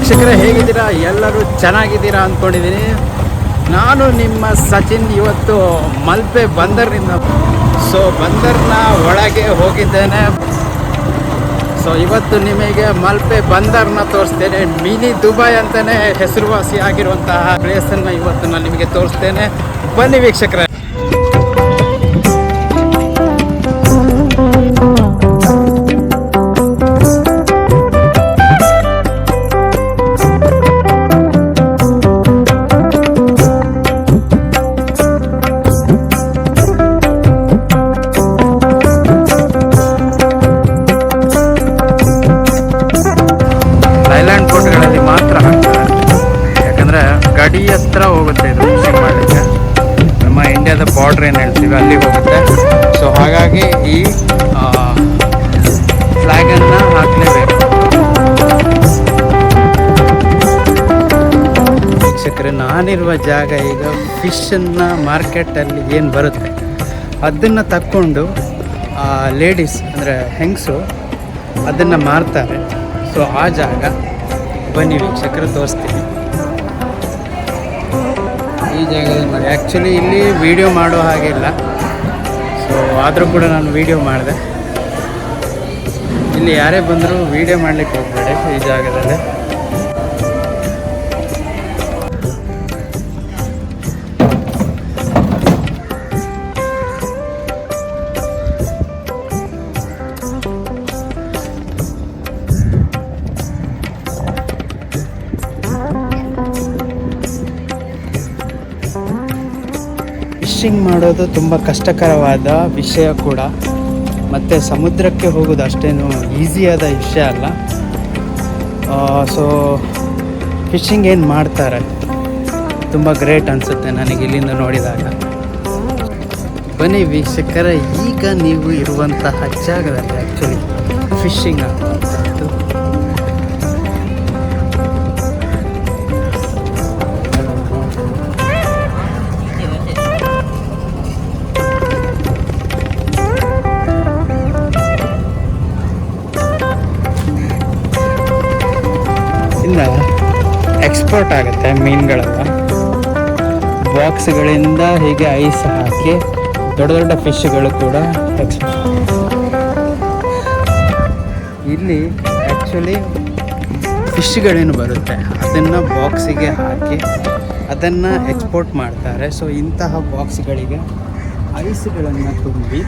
ವೀಕ್ಷಕರೇ, ಹೇಗಿದ್ದೀರಾ? ಎಲ್ಲರೂ ಚೆನ್ನಾಗಿದ್ದೀರಾ ಅಂದ್ಕೊಂಡಿದ್ದೀನಿ. ನಾನು ನಿಮ್ಮ ಸಚಿನ್. ಇವತ್ತು ಮಲ್ಪೆ ಬಂದರ್ನಿಂದ ಬಂದರ್ನ ಒಳಗೆ ಹೋಗಿದ್ದೇನೆ. ಇವತ್ತು ನಿಮಗೆ ಮಲ್ಪೆ ಬಂದರ್ನ ತೋರಿಸ್ತೇನೆ. ಮಿನಿ ದುಬೈ ಅಂತಲೇ ಹೆಸರುವಾಸಿ ಆಗಿರುವಂತಹ ಪ್ಲೇಸನ್ನು ಇವತ್ತು ನಾನು ನಿಮಗೆ ತೋರಿಸ್ತೇನೆ. ಬನ್ನಿ ವೀಕ್ಷಕರೇ. ಗಡಿ ಹತ್ರ ಹೋಗುತ್ತೆ ಇದು ಫಿಶಿಂಗ್ ಮಾಡಲಿಕ್ಕೆ. ನಮ್ಮ ಇಂಡಿಯಾದ ಬಾರ್ಡ್ರ್ ಏನು ಹೇಳ್ತೀವಿ ಅಲ್ಲಿಗೆ ಹೋಗುತ್ತೆ. ಹಾಗಾಗಿ ಈ ಫ್ಲ್ಯಾಗನ್ನು ಹಾಕಲೇಬೇಕು. ವೀಕ್ಷಕರೇ, ನಾನಿರುವ ಜಾಗ ಈಗ ಫಿಶನ್ನು ಮಾರ್ಕೆಟಲ್ಲಿ ಏನು ಬರುತ್ತೆ ಅದನ್ನು ತಕ್ಕೊಂಡು ಲೇಡೀಸ್ ಅಂದರೆ ಹೆಂಗಸು ಅದನ್ನು ಮಾರ್ತಾರೆ. ಆ ಜಾಗ ಬನ್ನಿ ವೀಕ್ಷಕರು ತೋರಿಸ್ತೀನಿ. ಈ ಜಾಗದಲ್ಲಿ ಮಾಡಿ ಆ್ಯಕ್ಚುಲಿ ಇಲ್ಲಿ ವಿಡಿಯೋ ಮಾಡೋ ಹಾಗಿಲ್ಲ. ಆದರೂ ಕೂಡ ನಾನು ವಿಡಿಯೋ ಮಾಡಿದೆ. ಇಲ್ಲಿ ಯಾರೇ ಬಂದರೂ ವಿಡಿಯೋ ಮಾಡಲಿಕ್ಕೆ ಹೋಗಬೇಡಿ ಈ ಜಾಗದಲ್ಲಿ. ಫಿಶಿಂಗ್ ಮಾಡೋದು ತುಂಬ ಕಷ್ಟಕರವಾದ ವಿಷಯ ಕೂಡ, ಮತ್ತು ಸಮುದ್ರಕ್ಕೆ ಹೋಗೋದು ಅಷ್ಟೇನು ಈಸಿಯಾದ ವಿಷಯ ಅಲ್ಲ. ಫಿಶಿಂಗ್ ಏನು ಮಾಡ್ತಾರೆ ತುಂಬ ಗ್ರೇಟ್ ಅನಿಸುತ್ತೆ ನನಗೆ ಇಲ್ಲಿಂದ ನೋಡಿದಾಗ. ಬನ್ನಿ ವೀಕ್ಷಕರ, ಈಗ ನೀವು ಇರುವಂತಹ ಜಾಗದಲ್ಲಿ ಆ್ಯಕ್ಚುಲಿ ಫಿಶಿಂಗ್ ಆಗುವಂಥದ್ದು. ಎಕ್ಸ್ಪೋರ್ಟ್ ಆಗುತ್ತೆ ಮೀನುಗಳೆಲ್ಲ. ಬಾಕ್ಸ್ಗಳಿಂದ ಹೀಗೆ ಐಸ್ ಹಾಕಿ ದೊಡ್ಡ ದೊಡ್ಡ ಫಿಶ್ಗಳು ಕೂಡ ಇಲ್ಲಿ ಆ್ಯಕ್ಚುಲಿ ಫಿಶ್ಗಳೇನು ಬರುತ್ತೆ ಅದನ್ನು ಬಾಕ್ಸಿಗೆ ಹಾಕಿ ಅದನ್ನು ಎಕ್ಸ್ಪೋರ್ಟ್ ಮಾಡ್ತಾರೆ. ಇಂತಹ ಬಾಕ್ಸ್ಗಳಿಗೆ ಐಸ್ಗಳನ್ನು ತುಂಬಿ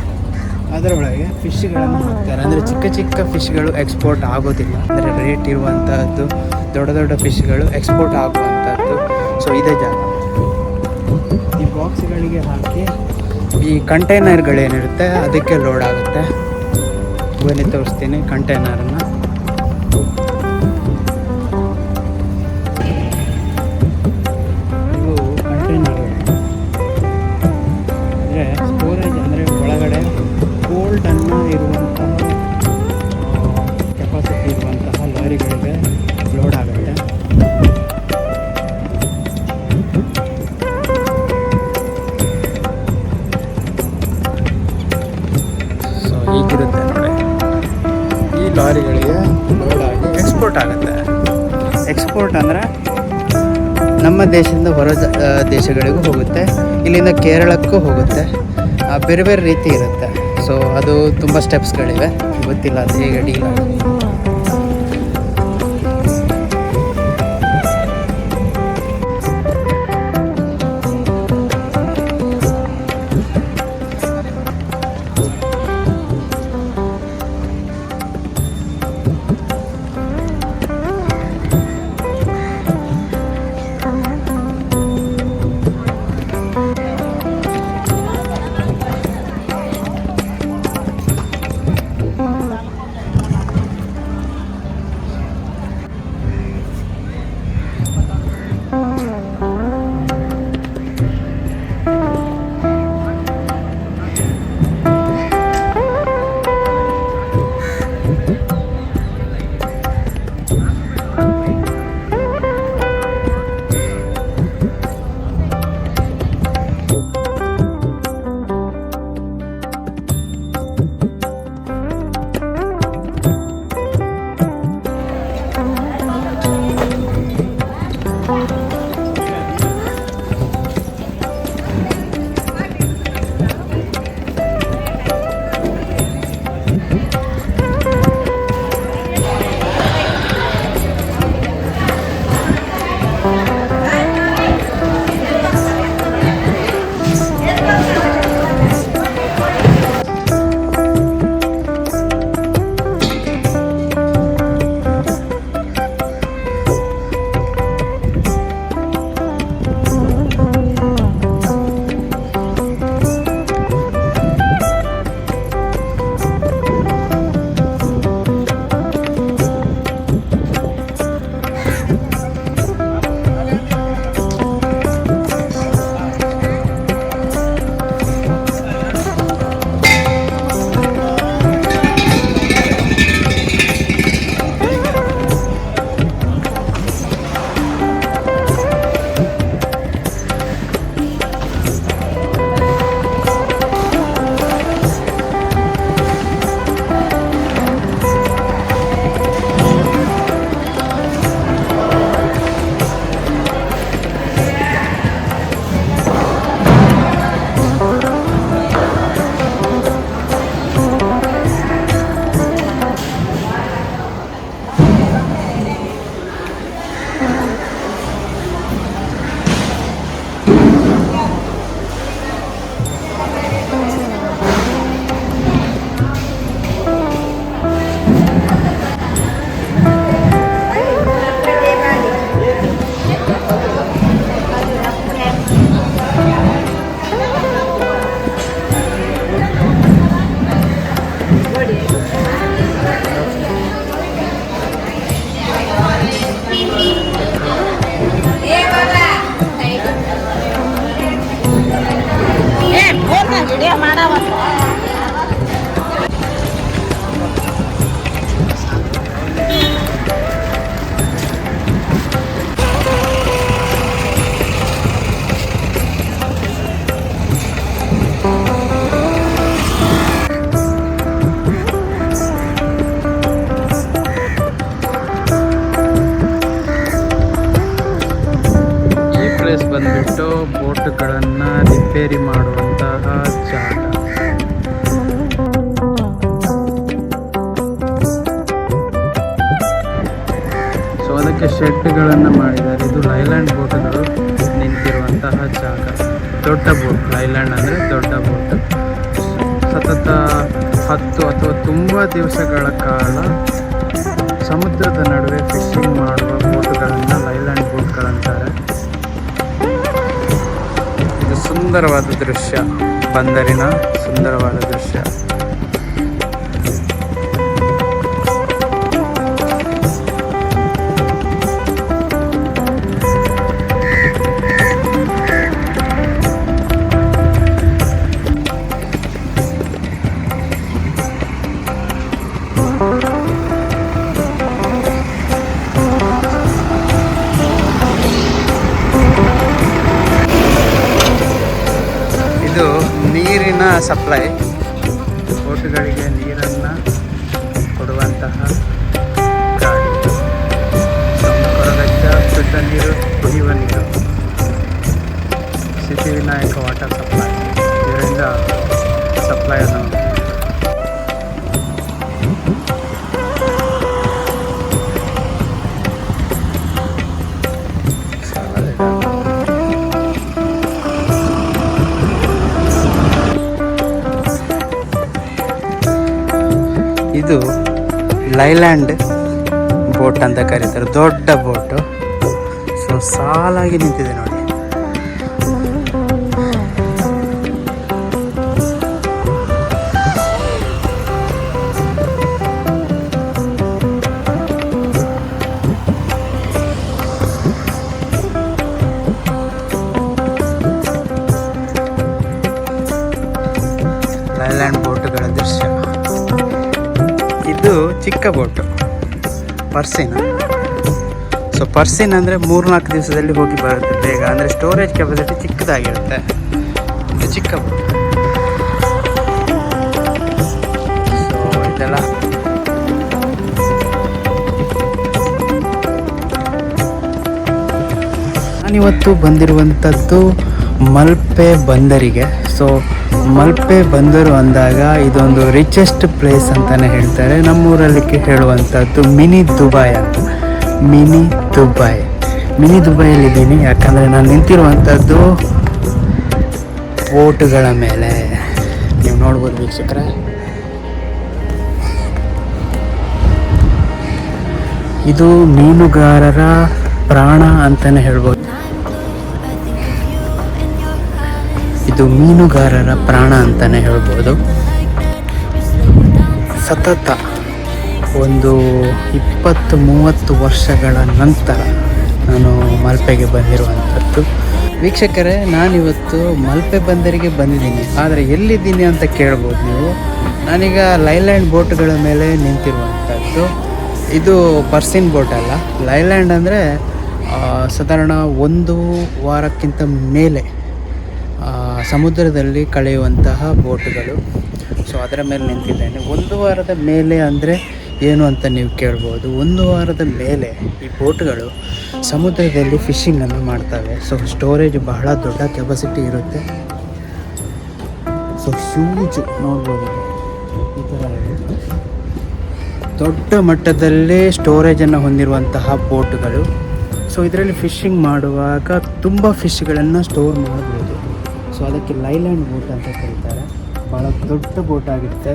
ಅದರೊಳಗೆ ಫಿಶ್ಗಳನ್ನು ಹಾಕ್ತಾರೆ. ಅಂದರೆ ಚಿಕ್ಕ ಚಿಕ್ಕ ಫಿಶ್ಗಳು ಎಕ್ಸ್ಪೋರ್ಟ್ ಆಗೋದಿಲ್ಲ, ಅಂದರೆ ರೇಟ್ ಇರುವಂತಹದ್ದು. ದೊಡ್ಡ ದೊಡ್ಡ ಫಿಶ್ಗಳು ಎಕ್ಸ್ಪೋರ್ಟ್ ಆಗುವಂಥದ್ದು. ಇದೇ ಜಾಗ. ಈ ಬಾಕ್ಸ್ಗಳಿಗೆ ಹಾಕಿ ಈ ಕಂಟೈನರ್ಗಳೇನಿರುತ್ತೆ ಅದಕ್ಕೆ ಲೋಡ್ ಆಗುತ್ತೆ. ಬನ್ನಿ ತೋರಿಸ್ತೀನಿ ಕಂಟೈನರನ್ನು. ಇವು ಕಂಟೈನರ್ಗಳು ಅಂದರೆ ಸ್ಟೋರೇಜ್, ಅಂದರೆ ಒಳಗಡೆ ಕೋಲ್ಡನ್ನು ಇರುವಂತಹ ಕೆಪಾಸಿಟಿ ಇರುವಂತಹ ಲಾರಿಗಳಿಗೆ ಲೋಡ್ ಆಗುತ್ತೆ. ಹೀಗಿರುತ್ತೆ ನೋಡಿ. ಈ ಲಾರಿಗಳಿಗೆ ಲೋಡ್ ಆಗಿ ಎಕ್ಸ್ಪೋರ್ಟ್ ಆಗುತ್ತೆ. ಎಕ್ಸ್ಪೋರ್ಟ್ ಅಂದರೆ ನಮ್ಮ ದೇಶದಿಂದ ಹೊರ ದೇಶಗಳಿಗೂ ಹೋಗುತ್ತೆ. ಇಲ್ಲಿಂದ ಕೇರಳಕ್ಕೂ ಹೋಗುತ್ತೆ. ಬೇರೆ ಬೇರೆ ರೀತಿ ಇರುತ್ತೆ. ಅದು ತುಂಬ ಸ್ಟೆಪ್ಸ್ಗಳಿವೆ, ಗೊತ್ತಿಲ್ಲ ಅದು ಹೇಗೆ ಡೀಲ್ ಆಗುತ್ತೆ. ಇದಕ್ಕೆ ಶೆಡ್ಗಳನ್ನು ಮಾಡಿದ್ದಾರೆ. ಇದು ಲೈಲ್ಯಾಂಡ್ ಬೋಟ್ಗಳು ನಿಂತಿರುವಂತಹ ಜಾಗ. ದೊಡ್ಡ ಬೋಟ್, ಲೈಲ್ಯಾಂಡ್ ಅಂದರೆ ದೊಡ್ಡ ಬೋಟ್. ಸತತ 10 ಅಥವಾ ತುಂಬ ದಿವಸಗಳ ಕಾಲ ಸಮುದ್ರದ ನಡುವೆ ಫಿಶಿಂಗ್ ಮಾಡುವ ಬೋಟ್ಗಳನ್ನು ಲೈಲ್ಯಾಂಡ್ ಬೋಟ್ಗಳಂತಾರೆ. ಇದು ಸುಂದರವಾದ ದೃಶ್ಯ, ಬಂದರಿನ ಸುಂದರವಾದ ದೃಶ್ಯ. ಇದು ನೀರಿನ ಸಪ್ಲೈ, ಬೋಟುಗಳಿಗೆ ನೀರನ್ನು ಕೊಡುವಂತಹ ಗಾಡಿ. ಕೊರಗಜ್ಜ ಶುದ್ಧ ನೀರು, ಕುಡಿಯುವ ನೀರು, ಸಿದ್ಧಿವಿನಾಯಕ ವಾಟರ್ ಸಪ್ಲೈ, ಇದರಿಂದ ಸಪ್ಲೈಯನ್ನು ಇದು ಲೈಲ್ಯಾಂಡ್ ಬೋಟ್ ಅಂತ ಕರೀತಾರೆ, ದೊಡ್ಡ ಬೋಟು. ಸೊ ಸಾಲಾಗಿ ನಿಂತಿದೆ ನೋಡಿ. ಲೈಲ್ಯಾಂಡ್ ಬೋಟುಗಳ ದೃಶ್ಯ. ಇದು ಚಿಕ್ಕ ಬೋಟು, ಪರ್ಸಿನ್. ಸೊ ಪರ್ಸಿನ್ ಅಂದರೆ 3-4 ದಿವಸದಲ್ಲಿ ಹೋಗಿ ಬರುತ್ತೆ ಬೇಗ, ಅಂದರೆ ಸ್ಟೋರೇಜ್ ಕೆಪಾಸಿಟಿ ಚಿಕ್ಕದಾಗಿರುತ್ತೆ. ಇದು ಚಿಕ್ಕ ಬೋಟ್. ಸೊ ಇದೆಲ್ಲ ನಾನಿವತ್ತು ಬಂದಿರುವಂಥದ್ದು ಮಲ್ಪೆ ಬಂದರಿಗೆ. ಸೊ ಮಲ್ಪೆ ಬಂದರು ಅಂದಾಗ ಇದೊಂದು ರಿಚೆಸ್ಟ್ ಪ್ಲೇಸ್ ಅಂತಲೇ ಹೇಳ್ತಾರೆ. ನಮ್ಮೂರಲ್ಲಿ ಹೇಳುವಂಥದ್ದು ಮಿನಿ ದುಬೈ ಅಂತ. ಮಿನಿ ದುಬೈಯಲ್ಲಿದ್ದೀನಿ, ಯಾಕಂದರೆ ನಾನು ನಿಂತಿರುವಂಥದ್ದು ಬೋಟುಗಳ ಮೇಲೆ. ನೀವು ನೋಡ್ಬೋದು ವೀಕ್ಷಕರೇ, ಇದು ಮೀನುಗಾರರ ಪ್ರಾಣ ಅಂತಲೇ ಹೇಳ್ಬೋದು. ಇದು ಮೀನುಗಾರರ ಪ್ರಾಣ ಅಂತಲೇ ಹೇಳ್ಬೋದು. ಸತತ ಒಂದು 20-30 ವರ್ಷಗಳ ನಂತರ ನಾನು ಮಲ್ಪೆಗೆ ಬಂದಿರುವಂಥದ್ದು. ವೀಕ್ಷಕರೇ, ನಾನಿವತ್ತು ಮಲ್ಪೆ ಬಂದರಿಗೆ ಬಂದಿದ್ದೀನಿ. ಆದರೆ ಎಲ್ಲಿದ್ದೀನಿ ಅಂತ ಕೇಳ್ಬೋದು ನೀವು. ನಾನೀಗ ಲೈಲ್ಯಾಂಡ್ ಬೋಟ್ಗಳ ಮೇಲೆ ನಿಂತಿರುವಂಥದ್ದು. ಇದು ಪರ್ಸಿನ್ ಬೋಟ್ ಅಲ್ಲ, ಲೈಲ್ಯಾಂಡ್ ಅಂದರೆ ಸಾಧಾರಣ 1 ವಾರಕ್ಕಿಂತ ಮೇಲೆ ಸಮುದ್ರದಲ್ಲಿ ಕಳೆಯುವಂತಹ ಬೋಟುಗಳು. ಸೊ ಅದರ ಮೇಲೆ ನಿಂತಿದ್ದೇನೆ. 1 ವಾರದ ಮೇಲೆ ಅಂದರೆ ಏನು ಅಂತ ನೀವು ಕೇಳ್ಬೋದು. 1 ವಾರದ ಮೇಲೆ ಈ ಬೋಟುಗಳು ಸಮುದ್ರದಲ್ಲಿ ಫಿಶಿಂಗನ್ನು ಮಾಡ್ತವೆ. ಸೊ ಸ್ಟೋರೇಜ್ ಬಹಳ ದೊಡ್ಡ ಕೆಪಾಸಿಟಿ ಇರುತ್ತೆ. ಸೊ ಹ್ಯೂಜ್ ನೋಡ್ಬೋದು, ಈ ಥರ ದೊಡ್ಡ ಮಟ್ಟದಲ್ಲಿ ಸ್ಟೋರೇಜನ್ನು ಹೊಂದಿರುವಂತಹ ಬೋಟುಗಳು. ಸೊ ಇದರಲ್ಲಿ ಫಿಶಿಂಗ್ ಮಾಡುವಾಗ ತುಂಬ ಫಿಶ್ಗಳನ್ನು ಸ್ಟೋರ್ ಮಾಡ್ಬೋದು. ಸೊ ಅದಕ್ಕೆ ಲೈಲ್ಯಾಂಡ್ ಬೋಟ್ ಅಂತ ಕರೀತಾರೆ. ಭಾಳ ದೊಡ್ಡ ಬೋಟ್ ಆಗಿರುತ್ತೆ.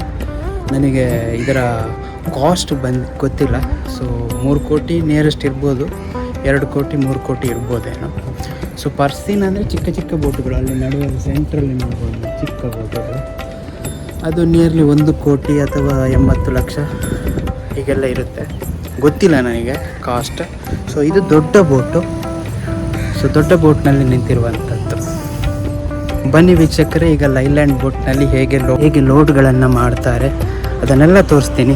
ನನಗೆ ಇದರ ಕಾಸ್ಟ್ ಗೊತ್ತಿಲ್ಲ. ಸೊ 3 ಕೋಟಿ ನಿಯರೆಸ್ಟ್ ಇರ್ಬೋದು, 2 ಕೋಟಿ 3 ಕೋಟಿ ಇರ್ಬೋದೇನೋ. ಸೊ ಪರ್ಸಿನ್ ಅಂದರೆ ಚಿಕ್ಕ ಚಿಕ್ಕ ಬೋಟುಗಳು, ಅಲ್ಲಿ ನಡುವೆ ಸೆಂಟ್ರಲ್ಲಿ ನೋಡ್ಬೋದು ಚಿಕ್ಕ ಬೋಟುಗಳು. ಅದು ನಿಯರ್ಲಿ 1 ಕೋಟಿ ಅಥವಾ 80 ಲಕ್ಷ ಹೀಗೆಲ್ಲ ಇರುತ್ತೆ, ಗೊತ್ತಿಲ್ಲ ನನಗೆ ಕಾಸ್ಟ್. ಸೊ ಇದು ದೊಡ್ಡ ಬೋಟು. ಸೊ ದೊಡ್ಡ ಬೋಟ್ನಲ್ಲಿ ನಿಂತಿರುವಂಥದ್ದು. ಬನ್ನಿ ವೀಕ್ಷಕರೇ, ಈಗ ಲೈಲ್ಯಾಂಡ್ ಬೋಟ್ನಲ್ಲಿ ಹೇಗೆ ಲೋಡ್ಗಳನ್ನು ಮಾಡ್ತಾರೆ ಅದನ್ನೆಲ್ಲ ತೋರಿಸ್ತೀನಿ.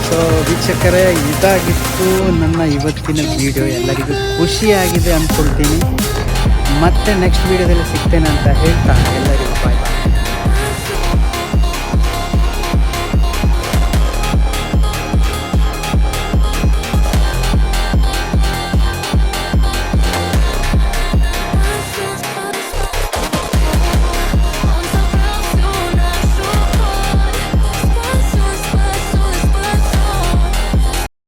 ಸೊ ವೀಕ್ಷಕರೇ, ಇದಾಗಿತ್ತು ನನ್ನ ಇವತ್ತಿನ ವಿಡಿಯೋ. ಎಲ್ಲರಿಗೂ ಖುಷಿಯಾಗಿದೆ ಅಂದ್ಕೊಳ್ತೀನಿ. ಮತ್ತೆ ನೆಕ್ಸ್ಟ್ ವಿಡಿಯೋದಲ್ಲಿ ಸಿಗ್ತೇನೆ ಅಂತ ಹೇಳ್ತಾ ಎಲ್ಲರಿಗೂ ಬಾಯ್.